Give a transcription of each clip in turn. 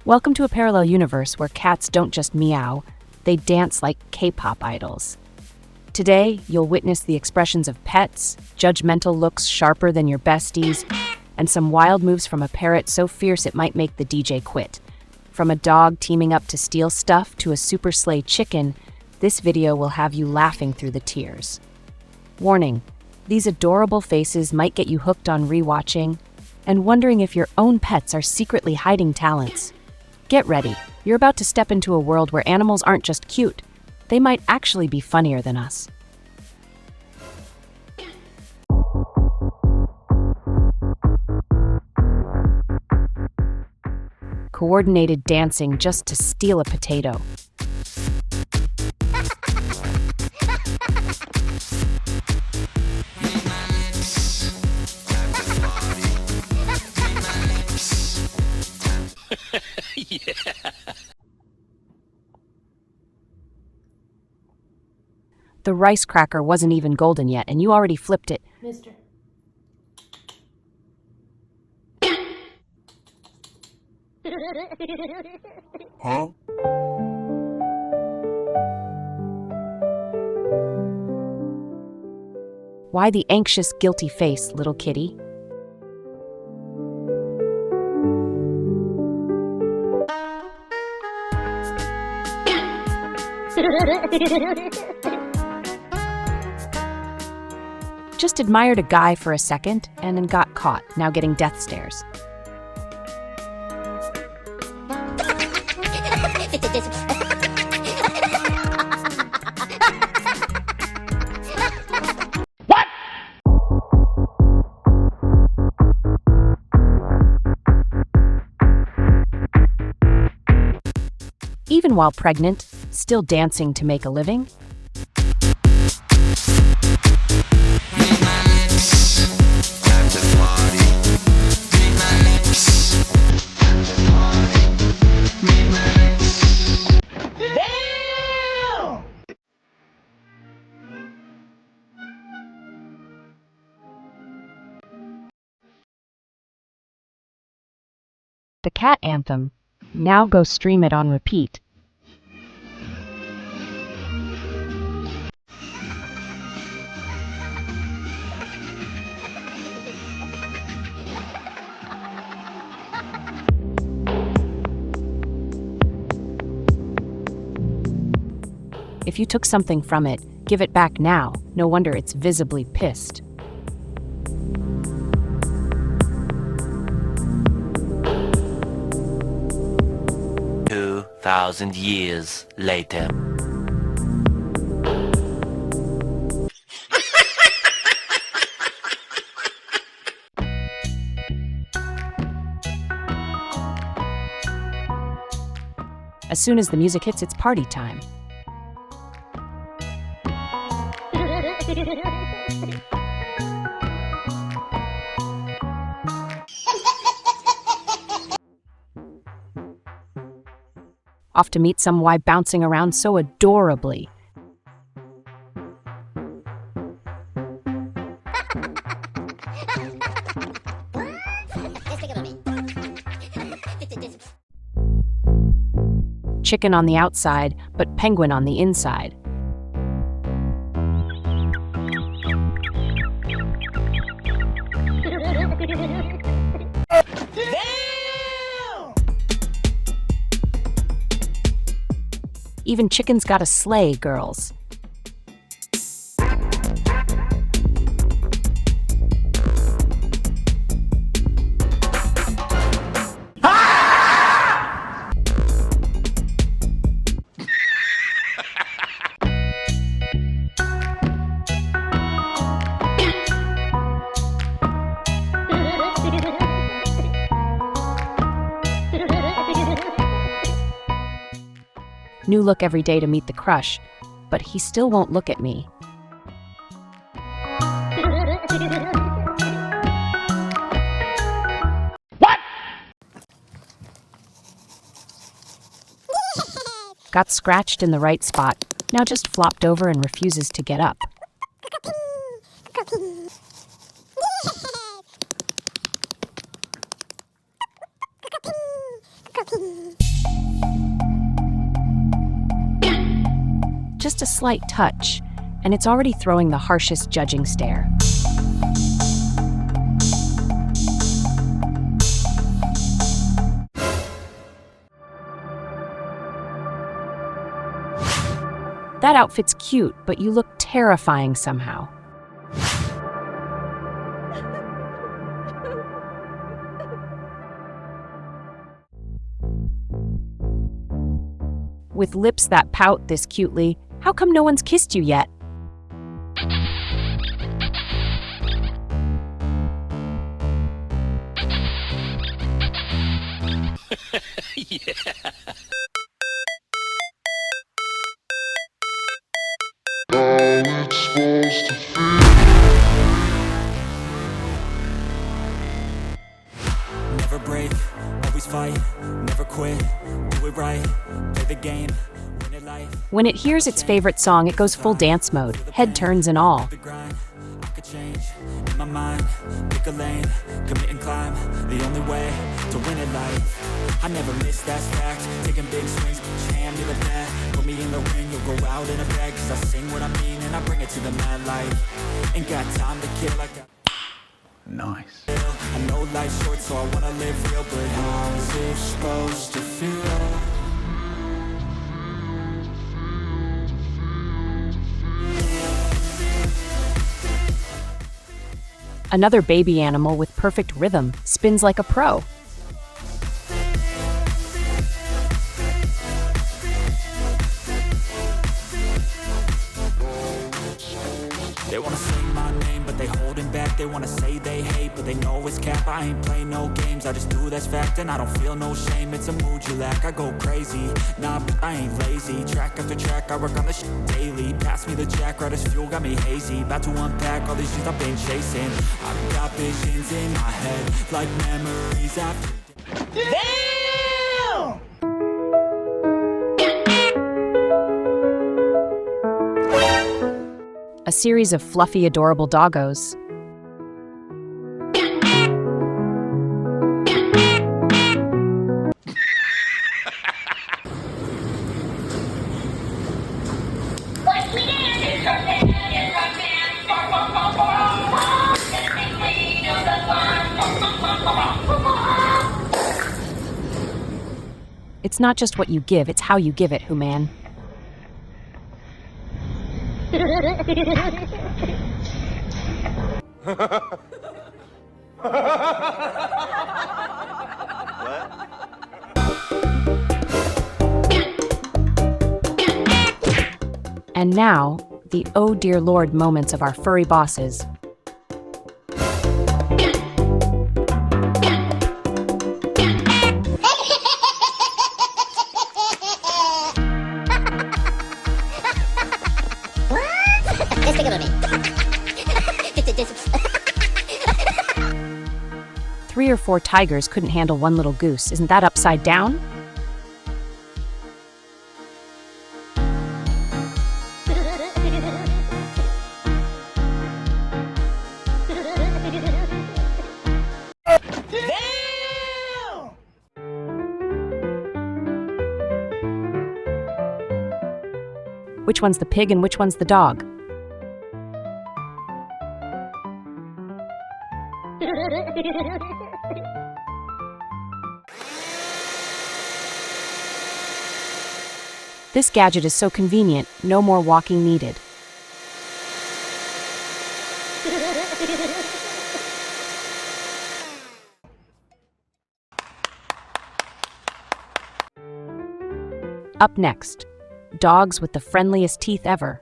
Welcome to a parallel universe where cats don't just meow, they dance like K-pop idols. Today, you'll witness the expressions of pets, judgmental looks sharper than your besties, and some wild moves from a parrot so fierce it might make the DJ quit. From a dog teaming up to steal stuff to a super slay chicken, this video will have you laughing through the tears. Warning, these adorable faces might get you hooked on rewatching and wondering if your own pets are secretly hiding talents. Get ready, you're about to step into a world where animals aren't just cute, they might actually be funnier than us. Coordinated dancing just to steal a potato. Yeah. The rice cracker wasn't even golden yet, and you already flipped it. Mister. Huh? Why the anxious, guilty face, little kitty? Just admired a guy for a second and then got caught, now getting death stares. What? Even while pregnant, still dancing to make a living? The cat anthem. Now go stream it on repeat. If you took something from it, give it back now. No wonder it's visibly pissed. Thousand years later. As soon as the music hits, it's party time. Off to meet some Y bouncing around so adorably. Chicken on the outside, but penguin on the inside. Even chickens gotta slay, girls. New look every day to meet the crush, but he still won't look at me. What? Got scratched in the right spot, now just flopped over and refuses to get up. Cookie. just a slight touch, and it's already throwing the harshest judging stare. That outfit's cute, but you look terrifying somehow. With lips that pout this cutely, how come no one's kissed you yet? Yeah. Never break, always fight, never quit, do it right, play the game, win it life. When it hears its favorite song, it goes full dance mode, head turns and all. The grind, I could change, in my mind, pick a lane, commit and climb, the only way to win it life. I never miss, that's fact, taking big swings, put your hand to the bat, put me in the ring, you'll go out in a bag, cause I sing what I mean and I bring it to the mad light. Ain't got time to kill, I got Nice. I know life's short, so I wanna live real, but how's it supposed to feel? Another baby animal with perfect rhythm spins like a pro. They wanna sing my name, but they holding back. They wanna say they hate, but they know it's cap. I ain't play no games, I just do, that's fact. And I don't feel no shame, it's a mood you lack. I go crazy, nah, but I ain't lazy. Track after track, I work on this shit daily. Pass me the jack, right as fuel, got me hazy. About to unpack all these things I've been chasing. I've got visions in my head, like memories after. A series of fluffy, adorable doggos. It's not just what you give, it's how you give it, Human. And now, the oh dear lord moments of our furry bosses. Let's think about it. 3 or 4 tigers couldn't handle one little goose. Isn't that upside down? Which one's the pig and which one's the dog? This gadget is so convenient, no more walking needed. Up next, dogs with the friendliest teeth ever.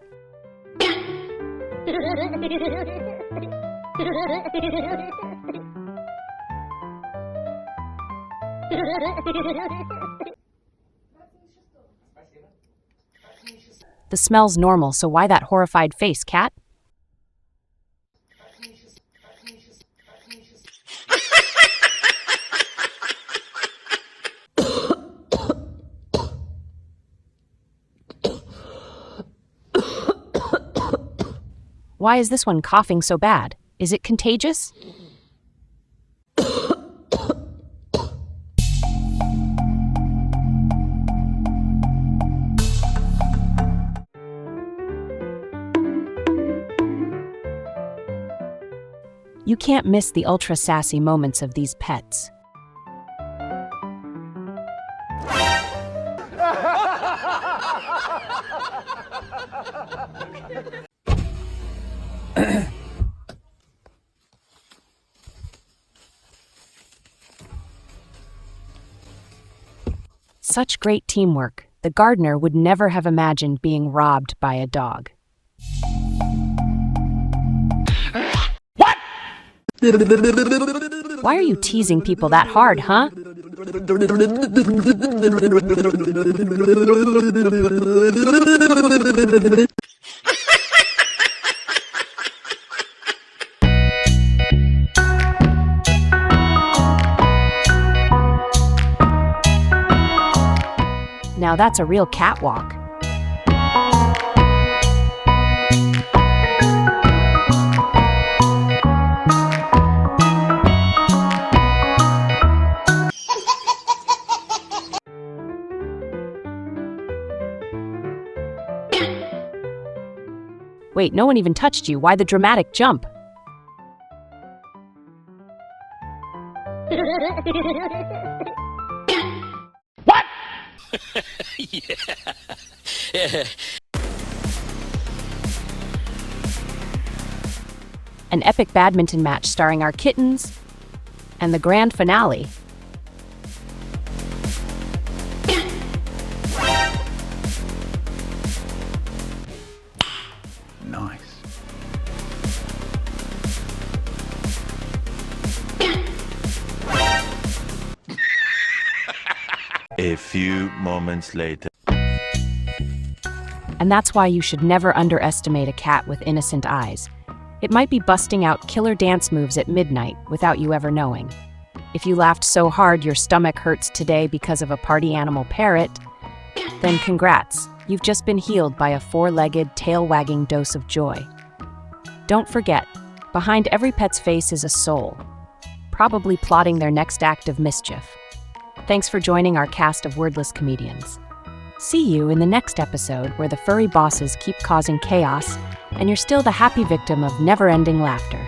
The smell's normal, so why that horrified face, cat? Why is this one coughing so bad? Is it contagious? You can't miss the ultra-sassy moments of these pets. Such great teamwork. The gardener would never have imagined being robbed by a dog. What? Why are you teasing people that hard, huh? Now that's a real catwalk. Wait, no one even touched you. Why the dramatic jump? What? Yeah. An epic badminton match starring our kittens and the grand finale. Nice. A few moments later. And that's why you should never underestimate a cat with innocent eyes. It might be busting out killer dance moves at midnight without you ever knowing. If you laughed so hard your stomach hurts today because of a party animal parrot, then congrats, you've just been healed by a four-legged, tail-wagging dose of joy. Don't forget, behind every pet's face is a soul, probably plotting their next act of mischief. Thanks for joining our cast of wordless comedians. See you in the next episode where the furry bosses keep causing chaos and you're still the happy victim of never-ending laughter.